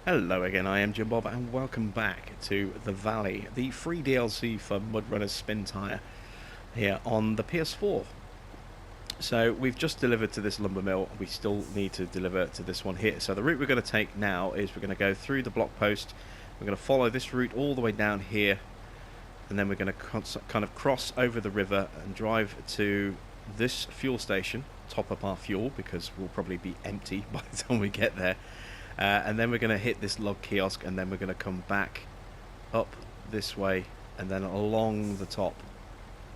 Hello again, I am Jim Bob and welcome back to The Valley, the free DLC for Mudrunner's Spintire here on the PS4. So we've just delivered to this lumber mill, we still need to deliver to this one here. So the route we're going to take now is we're going to go through the block post, we're going to follow this route all the way down here, and then we're going to kind of cross over the river and drive to this fuel station, top up our fuel because we'll probably be empty by the time we get there. And then we're going to hit this log kiosk, and then we're going to come back up this way and then along the top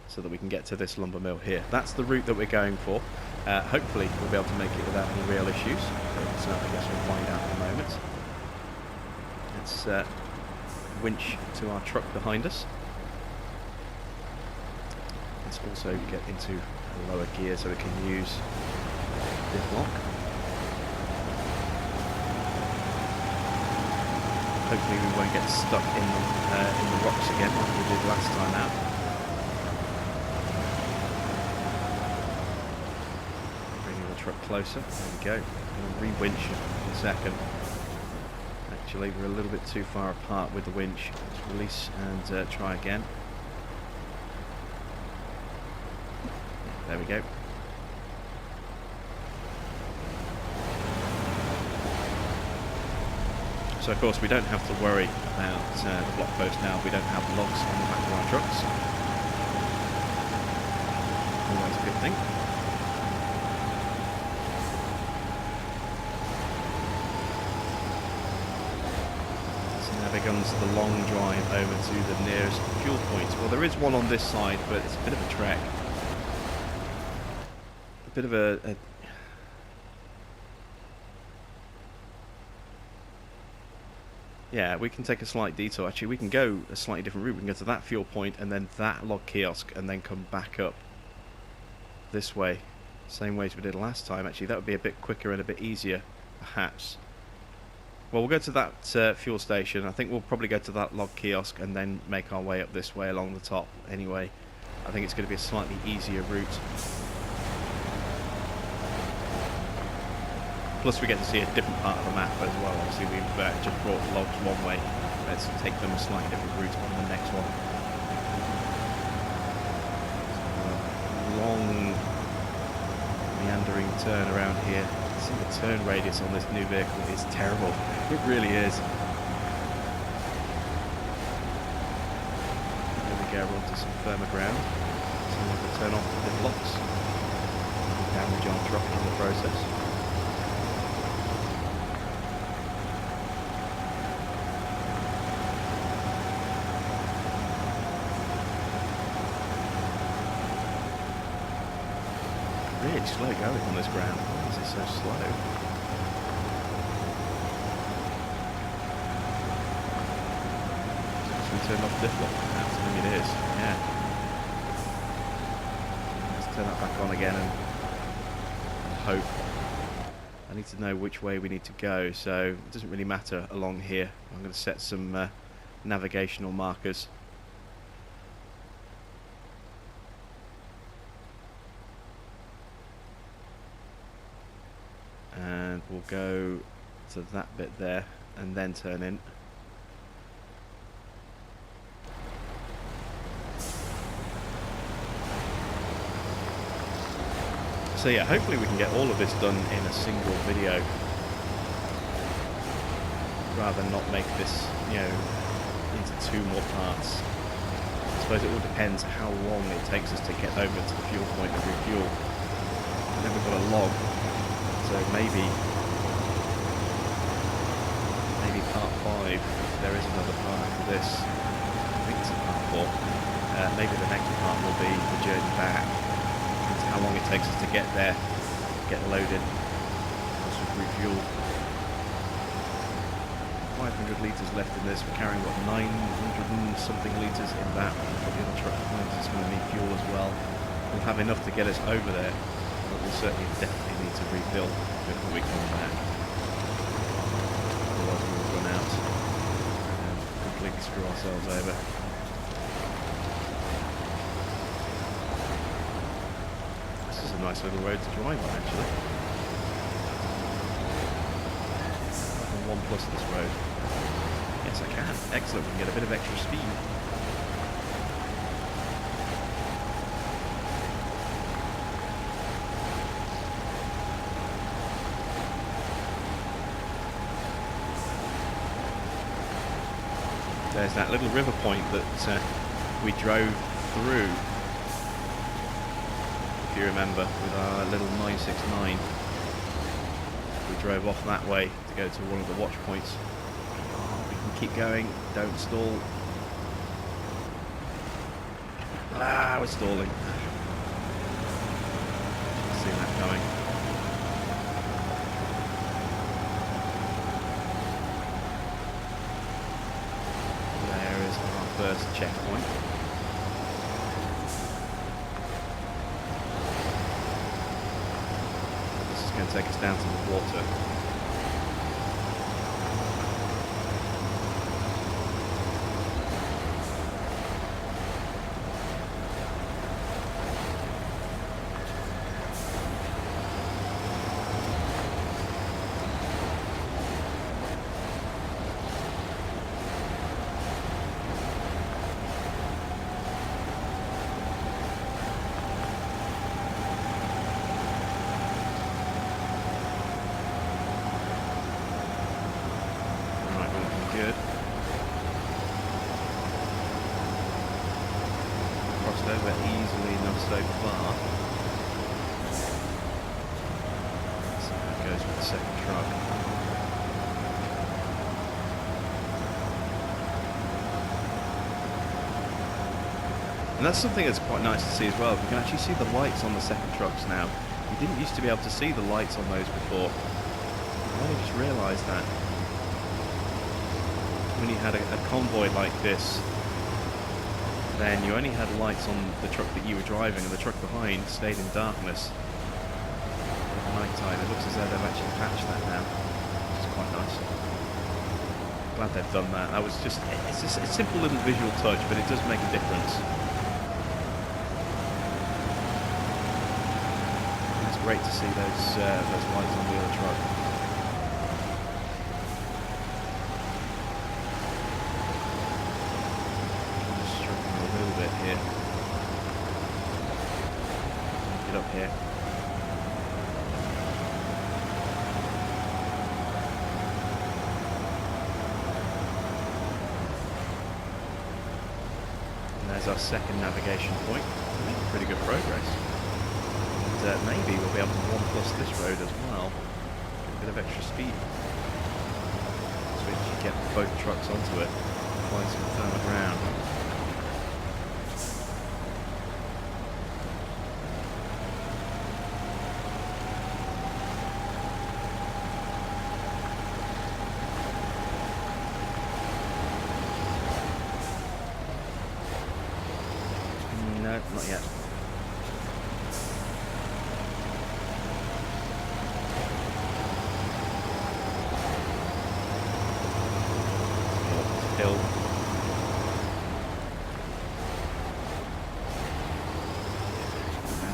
so that we can get to this lumber mill here. That's the route that we're going for. Hopefully we'll be able to make it without any real issues, but I guess we'll find out in a moment. Let's winch to our truck behind us. Let's also get into a lower gear so we can use this lock. Hopefully we won't get stuck in the rocks again like we did last time out. Bringing the truck closer. There we go. I'm going to re-winch in a second. Actually, we're a little bit too far apart with the winch. Let's release and try again. There we go. So of course we don't have to worry about the block post now. We don't have logs on the back of our trucks. Always a good thing. So now becomes the long drive over to the nearest fuel point. Well, there is one on this side, but it's a bit of a trek. A bit of a yeah, we can take a slight detour. Actually, we can go a slightly different route. We can go to that fuel point and then that log kiosk and then come back up this way. Same way as we did last time. Actually, that would be a bit quicker and a bit easier, perhaps. Well, we'll go to that fuel station. I think we'll probably go to that log kiosk and then make our way up this way along the top anyway. I think it's going to be a slightly easier route. Plus we get to see a different part of the map as well. Obviously we've just brought logs one way. Let's take them a slightly different route on the next one. Long meandering turn around here. See, the turn radius on this new vehicle is terrible. It really is. There we go, we're onto some firmer ground. So we're going to turn off the blocks. Damage our truck in the process. Really slow going on this ground. Why is it so slow? Should we turn off diff lock? I think it is. Yeah. Let's turn that back on again and hope. I need to know which way we need to go, so it doesn't really matter along here. I'm going to set some navigational markers. And we'll go to that bit there and then turn in. So yeah, hopefully we can get all of this done in a single video rather than not make this, you know, into two more parts. I suppose it all depends how long it takes us to get over to the fuel point and refuel. And then we've got a log. So maybe part 5, if there is another part after this. I think it's a part 4. Maybe the next part will be the journey back. It's how long it takes us to get there, get loaded, once we've refueled. 500 litres left in this. We're carrying, what, 900 and something litres in that. Probably on the truck behind us is going to need fuel as well. We'll have enough to get us over there. But we'll certainly definitely need to refill before we come back. Otherwise we'll run out and completely screw ourselves over. This is a nice little road to drive on, actually. 1 plus this road? Yes, I can. Excellent. We can get a bit of extra speed. There's that little river point that we drove through, if you remember, with our little 969. We drove off that way to go to one of the watch points. Oh, we can keep going, don't stall. Ah, we're stalling. See that coming. There is our first checkpoint. This is going to take us down to the water. Good. Crossed over easily enough so far. So that goes with the second truck. And that's something that's quite nice to see as well. We can actually see the lights on the second trucks now. We didn't used to be able to see the lights on those before. I only just realised that. When you had a convoy like this, then you only had lights on the truck that you were driving, and the truck behind stayed in darkness at night time. It looks as though they've actually patched that now, which is quite nice. Glad they've done that. That was it's just a simple little visual touch, but it does make a difference. It's great to see those lights on the other truck. Here. Get up here. And there's our second navigation point. Making pretty good progress. And maybe we'll be able to 1 plus this road as well. Get a bit of extra speed. So we can get both trucks onto it. Find some firmer ground. No, not yet. Hill.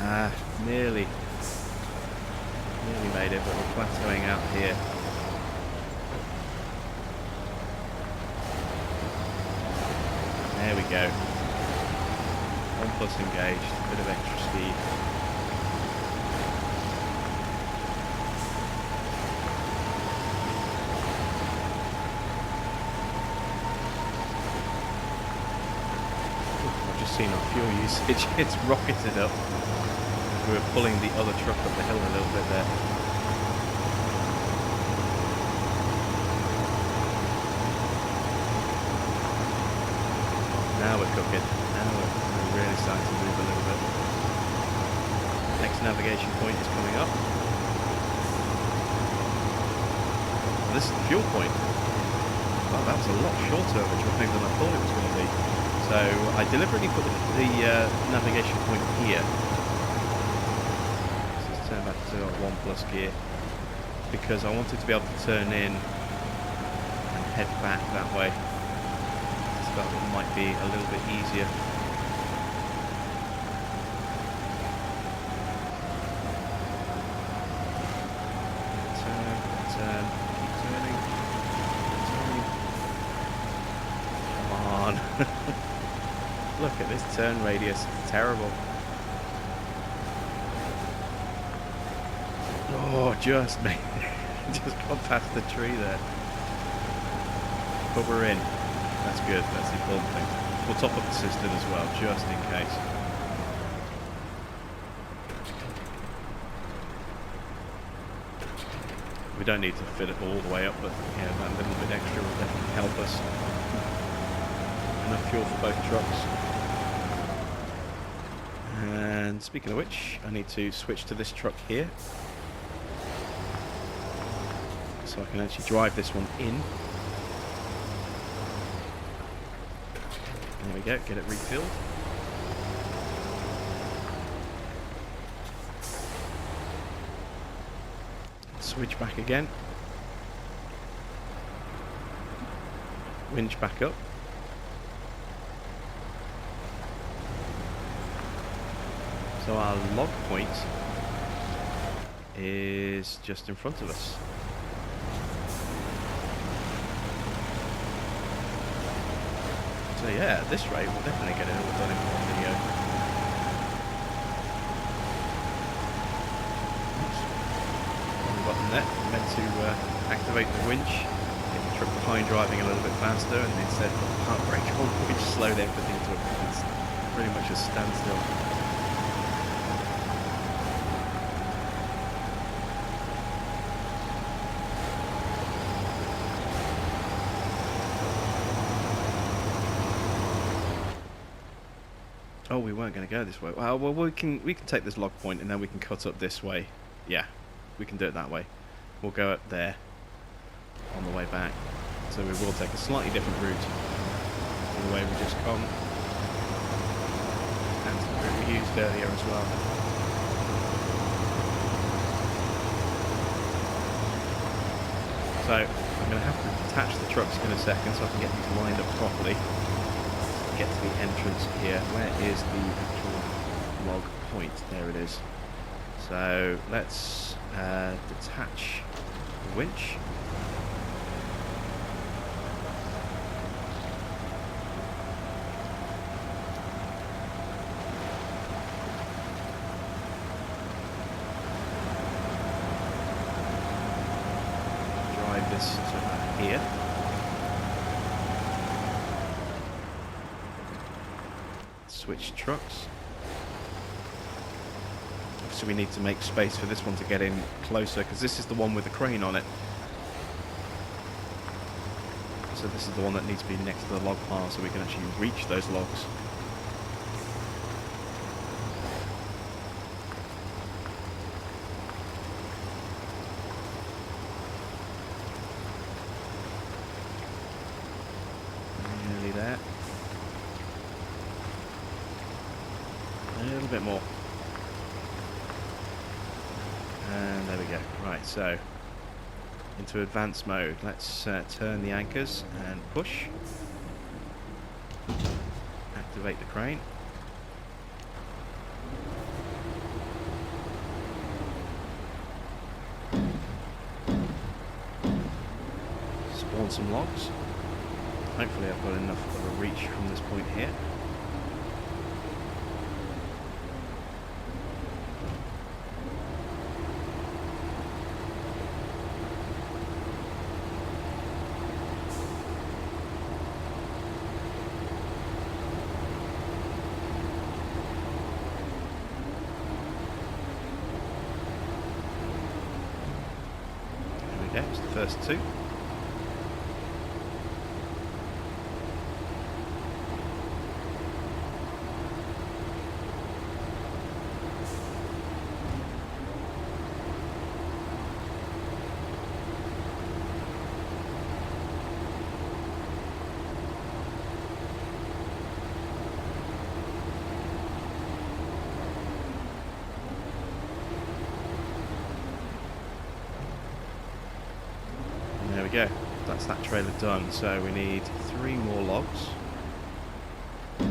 Ah, nearly made it, but we're plateauing out here. There we go. 1 plus engaged, a bit of extra speed. I've just seen our fuel usage, it's rocketed up. We were pulling the other truck up the hill a little bit there. Now we're cooking. Now we're really starting to move a little bit. Next navigation point is coming up. This is the fuel point. Well, that was a lot shorter of a drive than I thought it was going to be. So I deliberately put the navigation point here. Let's turn back to 1 plus gear, because I wanted to be able to turn in and head back that way. So that might be a little bit easier. Turn, keep turning. Look at this turn radius. It's terrible. Oh, just made just got past the tree there. But we're in. That's good. That's the important thing. We'll top up the cistern as well, just in case. We don't need to fit it all the way up, but yeah, that little bit extra will definitely help us. Enough fuel for both trucks. And speaking of which, I need to switch to this truck here. So I can actually drive this one in. There we go, get it refilled. Switch back again. Winch back up. So our log point is just in front of us. So yeah, at this rate we'll definitely get it all done in one video. Oops. Wrong button there. Meant to activate the winch, get the truck behind driving a little bit faster, and instead put the park brake on, which slowed everything to it's pretty much a standstill. Oh, we weren't going to go this way. Well, we can take this log point and then we can cut up this way. Yeah, we can do it that way. We'll go up there on the way back. So we will take a slightly different route to the way we just come, and to the route we used earlier as well. So I'm going to have to detach the trucks in a second so I can get these lined up properly. Get to the entrance here. Where is the actual log point? There it is. So let's detach the winch. Drive this to about here. Switch trucks. So we need to make space for this one to get in closer, because this is the one with the crane on it. So this is the one that needs to be next to the log pile so we can actually reach those logs. Nearly there. A little bit more. And there we go. Right, so into advanced mode. Let's turn the anchors and push. Activate the crane. Spawn some logs. Hopefully I've got enough of a reach from this point here. It's the first two. There we go. That's that trailer done. So we need 3 more logs for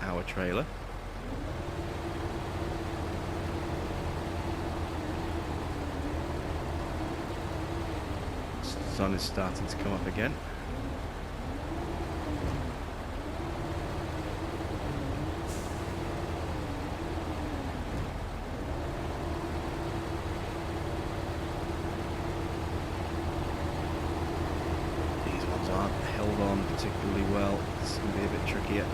our trailer. The sun is starting to come up again. particularly well. It's going to be a bit trickier.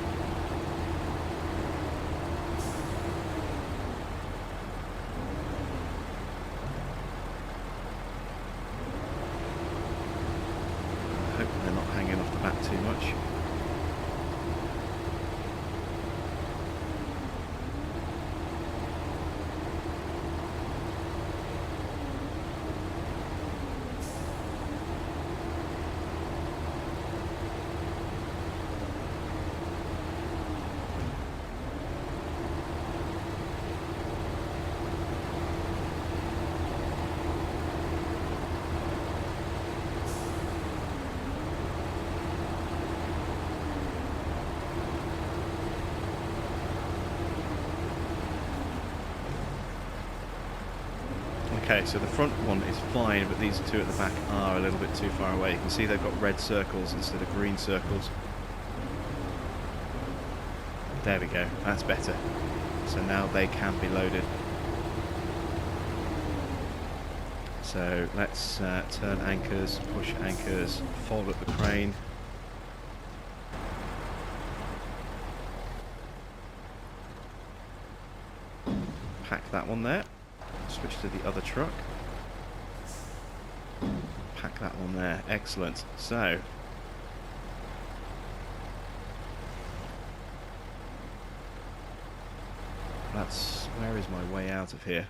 I hope they're not hanging off the back too much. Okay, so the front one is fine, but these two at the back are a little bit too far away. You can see they've got red circles instead of green circles. There we go, that's better. So now they can be loaded. So let's turn anchors, push anchors, fold up the crane. Pack that one there. Switch to the other truck. Pack that one there. Excellent. So that's, where is my way out of here?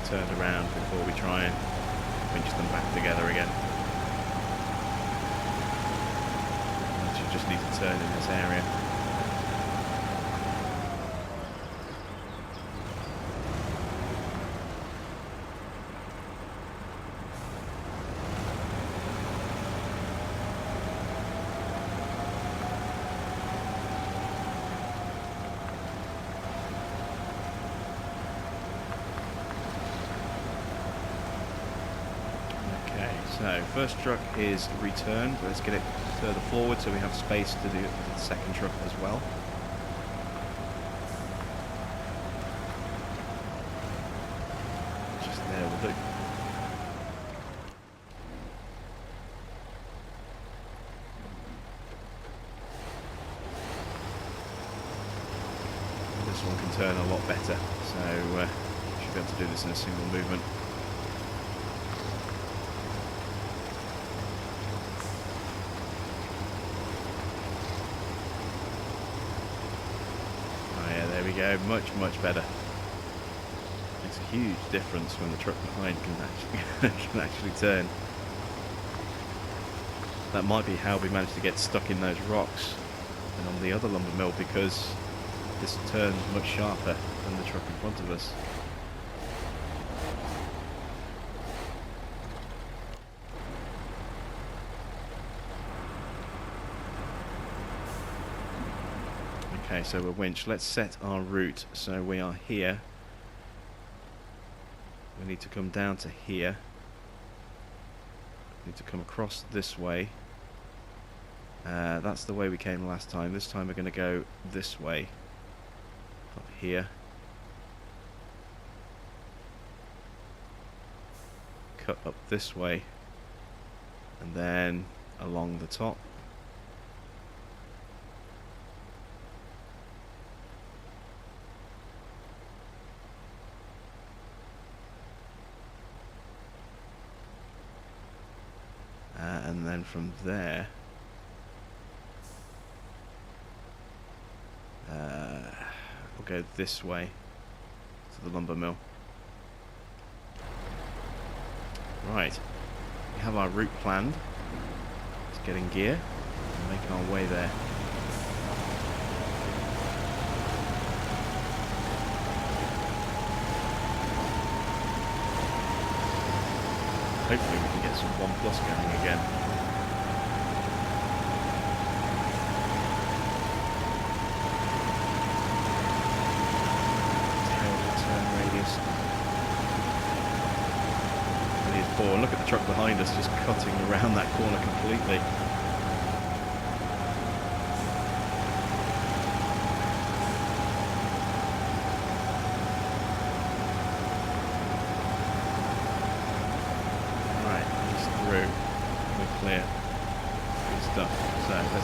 Turned around before we try and winch them back together again. You just need to turn in this area. So, first truck is returned. Let's get it further forward so we have space to do the second truck as well. Just there will do. This one can turn a lot better, so should be able to do this in a single movement. There we go, much better. Makes a huge difference when the truck behind can actually turn. That might be how we managed to get stuck in those rocks and on the other lumber mill, because this turns much sharper than the truck in front of us. Okay, so we're winch. Let's set our route. So we are here. We need to come down to here. We need to come across this way. That's the way we came last time. This time we're going to go this way. Up here. Cut up this way. And then along the top. And then from there, we'll go this way to the lumber mill. Right, we have our route planned. Let's get in gear and make our way there. Hopefully we can get some 1+ going again. Turn radius. Look at the truck behind us just cutting around that corner completely.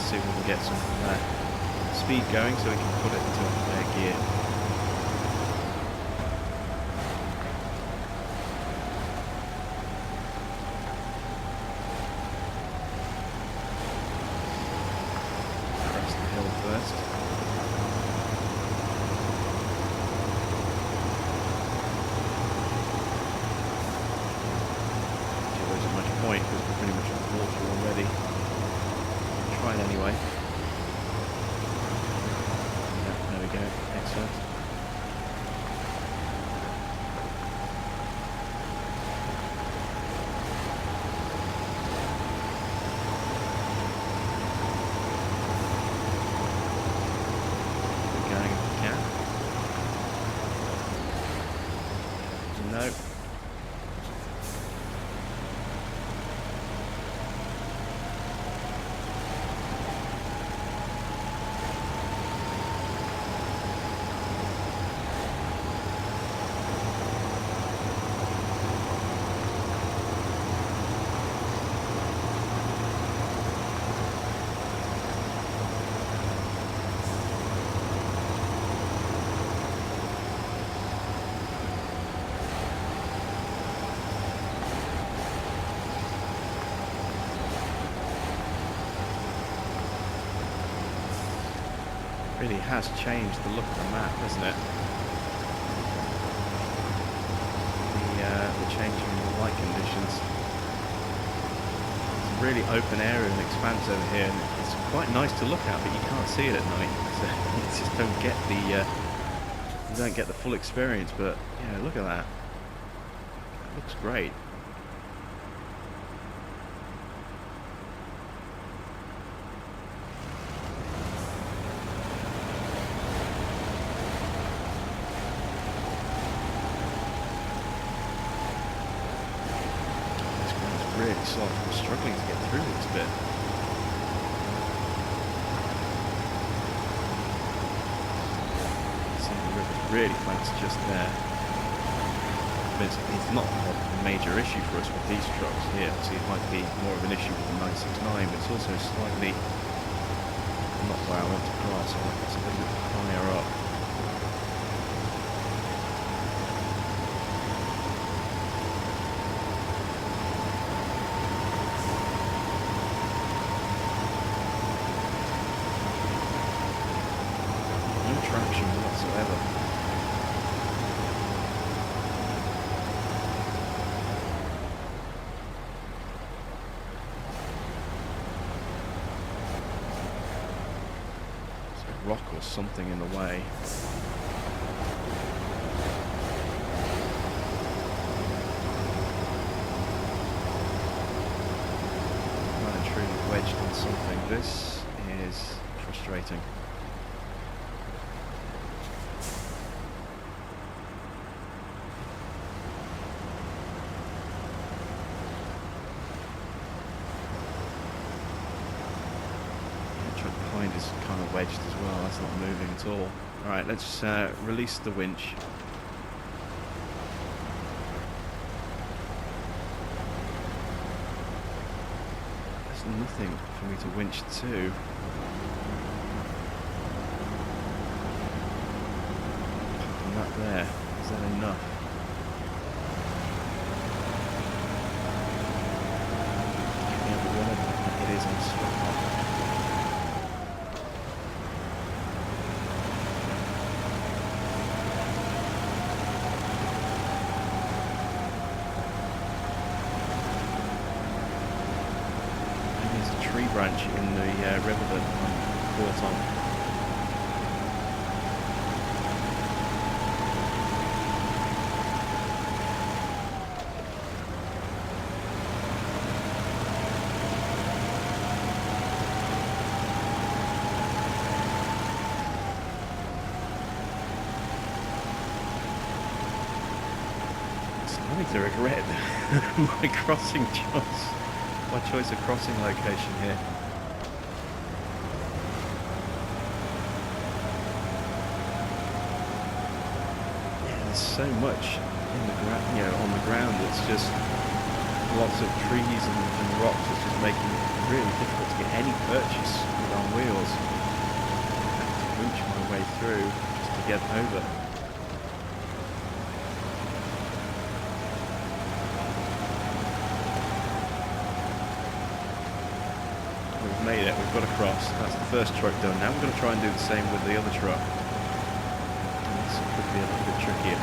see if we can get some speed going so we can put it into gear. Crest the hill first. There isn't much point because we're pretty much on water already. Try it anyway. Yeah, there we go. Excellent. Keep going if we can. No. Really has changed the look of the map, hasn't it? The changing in the light conditions. It's a really open area and expanse over here, and it's quite nice to look at, but you can't see it at night. So you just don't get the full experience. But yeah, look at that. It looks great. Really soft. I'm struggling to get through this bit. See, the river's really fast just there. But it's not a major issue for us with these trucks here. See, it might be more of an issue with the 969, but it's also slightly not where I want to cross. I want it a little bit higher up. Traction whatsoever. There's a rock or something in the way. Well and truly wedged on something. This is frustrating. Point is kind of wedged as well. That's not moving at all. Alright, let's release the winch. There's nothing for me to winch to. And that there, is that enough? Yeah, it is on spot. Tree branch in the river that I'm caught on. I'm starting to regret my crossing choice. My choice of crossing location here. Yeah, there's so much in the ground, on the ground. It's just lots of trees and rocks. It's just making it really difficult to get any purchase with our through just to get over. We've made it, we've got across. That's the first truck done. Now we're going to try and do the same with the other truck. This could be a little bit trickier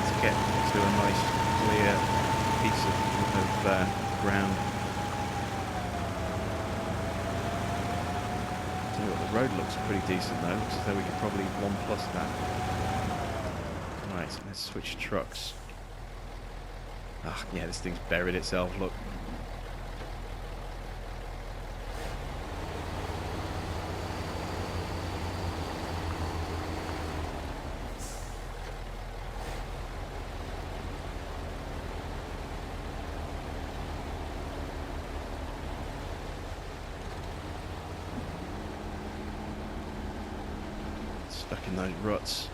to get to a nice clear piece of ground. Tell you what, the road looks pretty decent though. Looks as though we could probably 1+ that. Right, let's switch trucks. Ah, yeah, this thing's buried itself, look. Stuck in those ruts.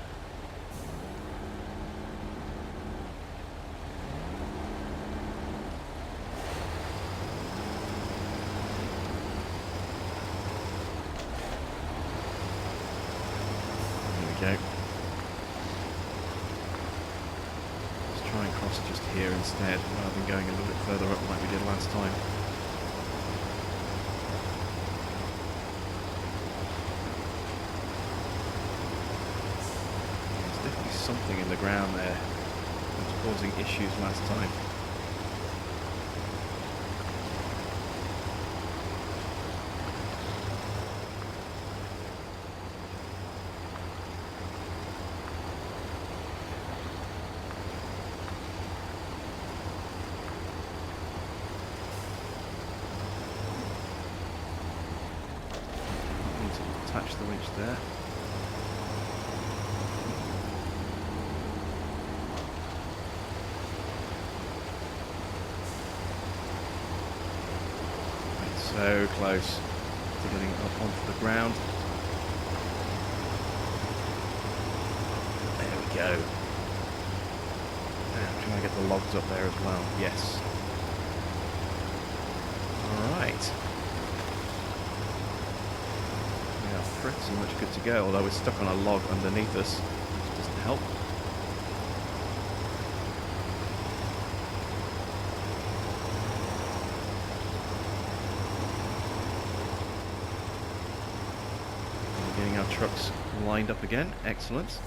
There we go. Let's try and cross just here instead, rather than going a little bit further up like we did last time. Something in the ground there that was causing issues last time. Need to attach the winch there. So close to getting up onto the ground. There we go. Now, can I get the logs up there as well? Yes. Alright. We are pretty much good to go, although we're stuck on a log underneath us, which doesn't help. Getting our trucks lined up again. Excellent.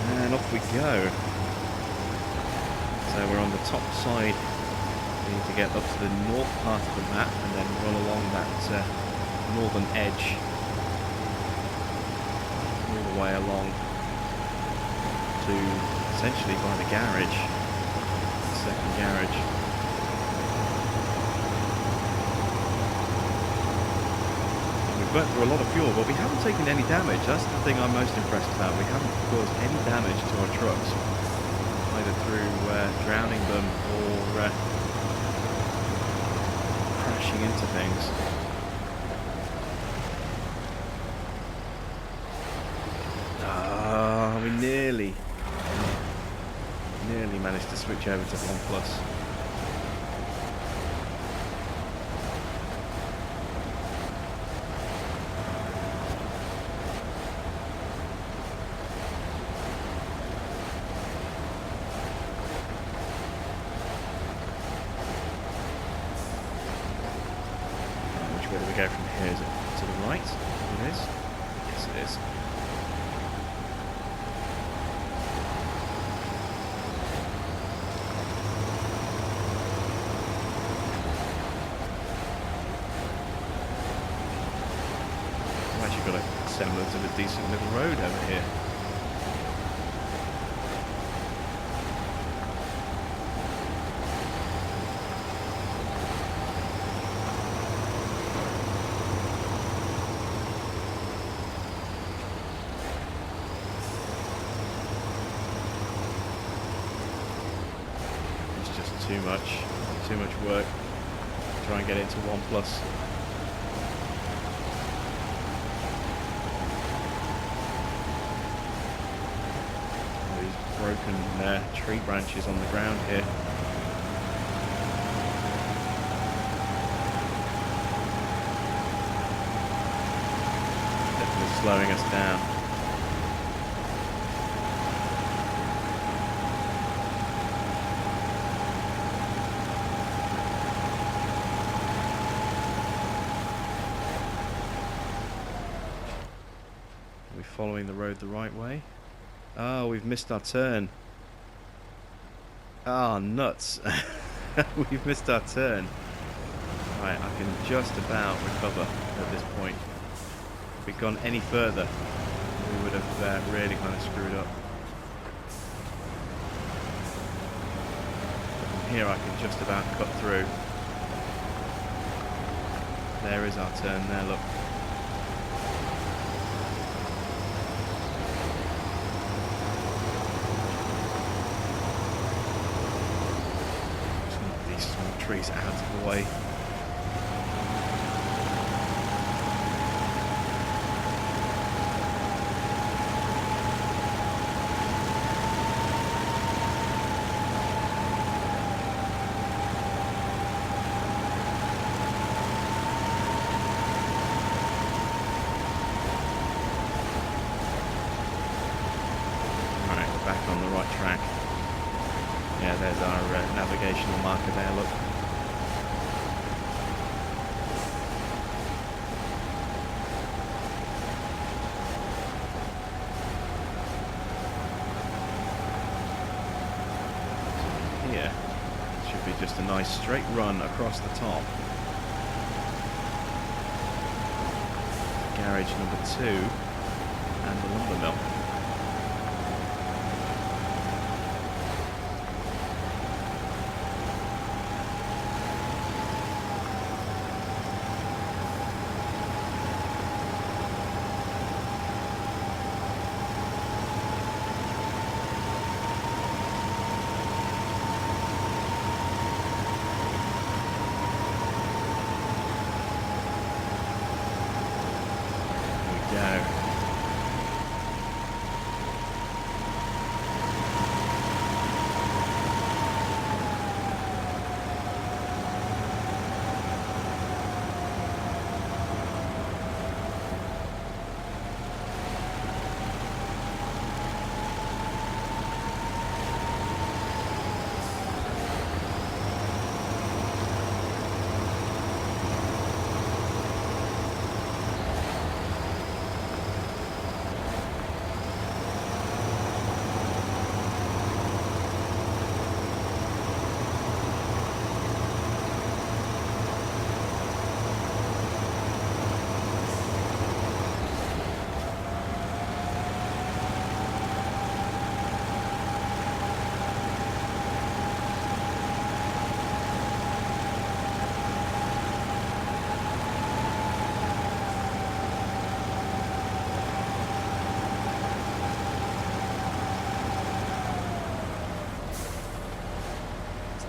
And off we go. So we're on the top side. We need to get up to the north part of the map and then run along that northern edge. All the way along to essentially by the garage, the second garage. We've burnt through a lot of fuel, but we haven't taken any damage. That's the thing I'm most impressed about. We haven't caused any damage to our trucks, either through drowning them or crashing into things. We nearly managed to switch over to 1+. Which way do we go from here? Is it to the right? It is? Yes, it is. Got a semblance of a decent little road over here. It's just too much work to try and get into 1+. broken tree branches on the ground here. Definitely slowing us down. Are we following the road the right way? Oh, we've missed our turn. Ah, oh, nuts. We've missed our turn. Right, I can just about recover at this point. If we'd gone any further, we would have really kind of screwed up. From here I can just about cut through. There is our turn there, look. Trees out of the way. Right, we're back on the right track. Yeah, there's our navigational marker there, look. Here should be just a nice straight run across the top. Garage number 2 and the lumber mill.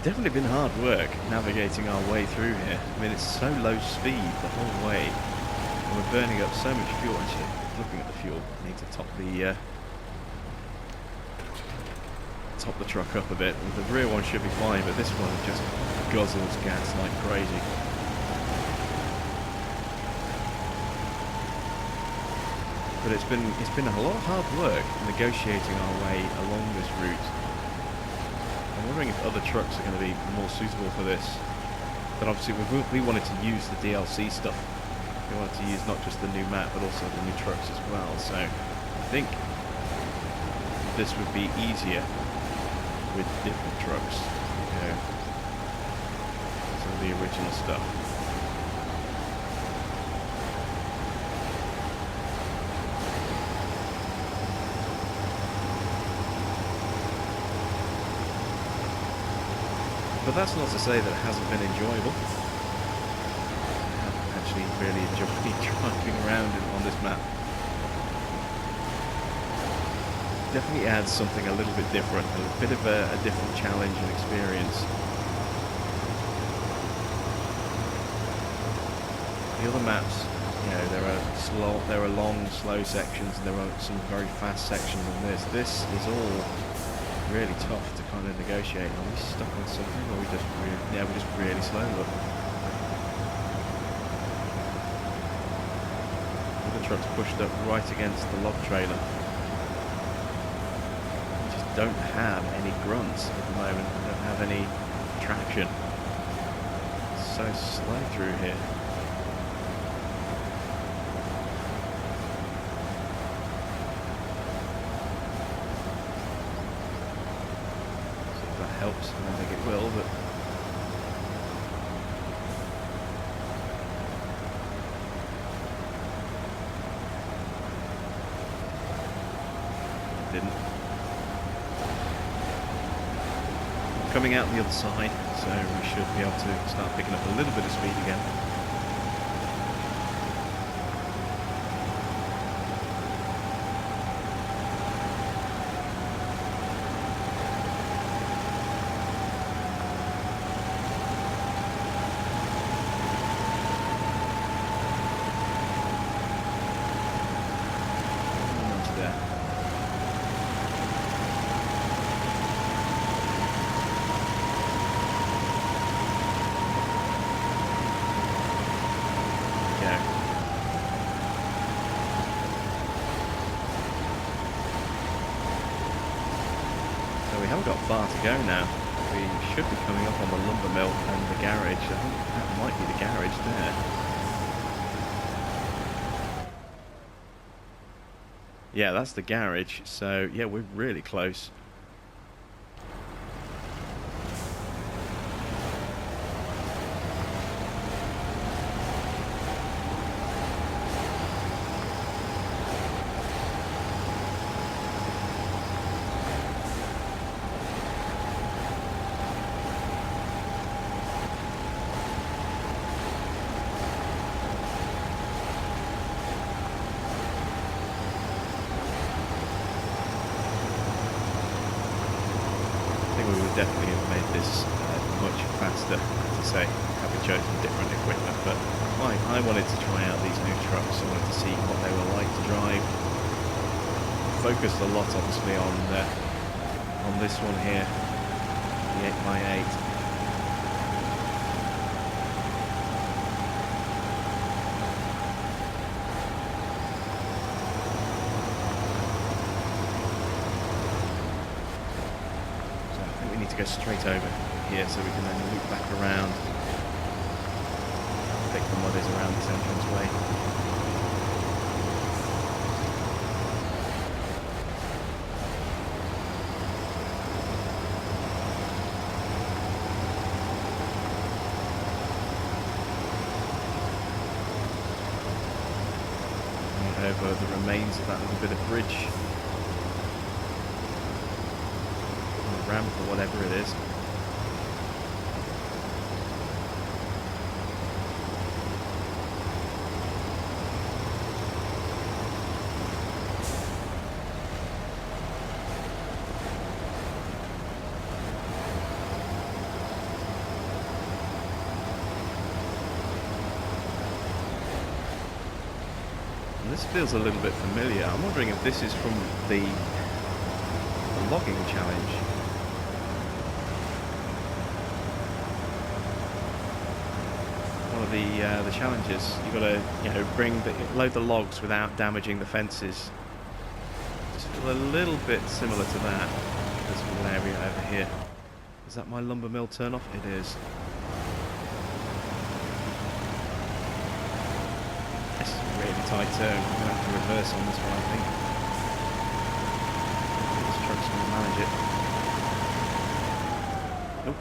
Definitely been hard work navigating our way through here. I mean, it's so low speed the whole way, and we're burning up so much fuel. Actually, looking at the fuel, I need to top the truck up a bit. The rear one should be fine, but this one just guzzles gas like crazy. But it's been a lot of hard work negotiating our way along this route. I'm wondering if other trucks are going to be more suitable for this. But obviously we wanted to use the DLC stuff. We wanted to use not just the new map, but also the new trucks as well. So I think this would be easier with different trucks. You know, some of the original stuff. But that's not to say that it hasn't been enjoyable. I have actually really enjoyed driving around on this map. Definitely adds something a little bit different, a bit of a different challenge and experience. The other maps, you know, there are long, slow sections, and there are some very fast sections on this. This is all really tough to kind of negotiate. Are we stuck on something, or are we just yeah, we're just really slow? Look, the truck's pushed up right against the log trailer. We just don't have any grunts at the moment. We don't have any traction. It's so slow through here. Helps. I don't think it will, but it didn't. Coming out the other side, so we should be able to start picking up a little bit of speed again. Got far to go now. We should be coming up on the lumber mill and the garage. I think that might be the garage there. Yeah, that's the garage. So yeah, we're really close. Definitely have made this much faster, as I say, had we chosen different equipment, but I wanted to try out these new trucks. I wanted to see what they were like to drive. Focused a lot, obviously, on this one here, the 8x8. Go straight over here so we can then loop back around, take the mudders around this entrance way. And over the remains of that little bit of bridge. Ramp or whatever it is. And this feels a little bit familiar. I'm wondering if this is from the logging challenge. The challenges, you've got to load the logs without damaging the fences. Just feel a little bit similar to that. This little area over here. Is that my lumber mill turn off? It is. This is a really tight turn. I'm going to have to reverse on this one, I think. This truck's going to manage it. Nope.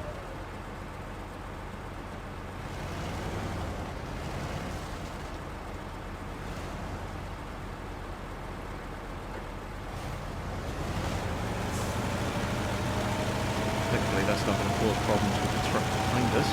Hopefully that's not going to cause problems with the truck behind us.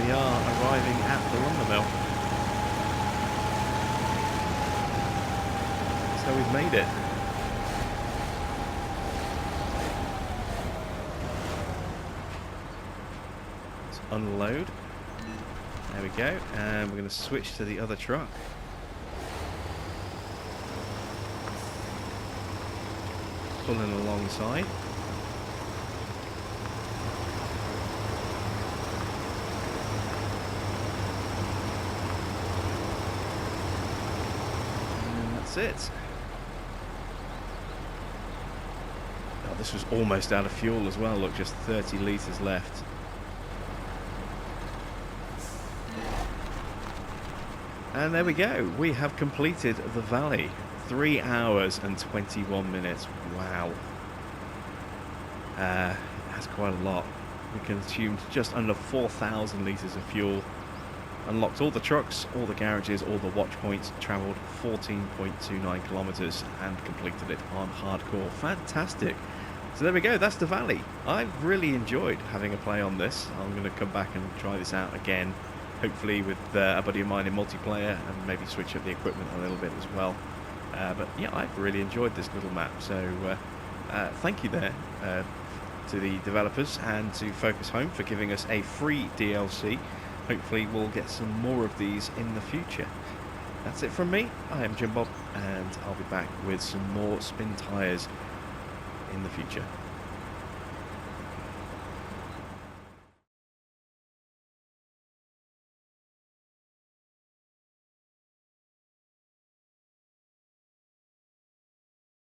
we are arriving at the lumber mill. So we've made it. Let's unload. There we go. And we're going to switch to the other truck. Pulling alongside. And that's it. Oh, this was almost out of fuel as well. Look, just 30 litres left. And there we go. We have completed the valley. 3 hours and 21 minutes. Wow. That's quite a lot. We consumed just under 4,000 litres of fuel. Unlocked all the trucks, all the garages, all the watch points. Travelled 14.29 kilometres and completed it on hardcore. Fantastic. So there we go. That's the valley. I've really enjoyed having a play on this. I'm going to come back and try this out again. Hopefully with a buddy of mine in multiplayer, and maybe switch up the equipment a little bit as well. But yeah, I've really enjoyed this little map, so thank you there to the developers and to Focus Home for giving us a free DLC. Hopefully we'll get some more of these in the future. That's it from me. I am Jim Bob, and I'll be back with some more Spintires in the future.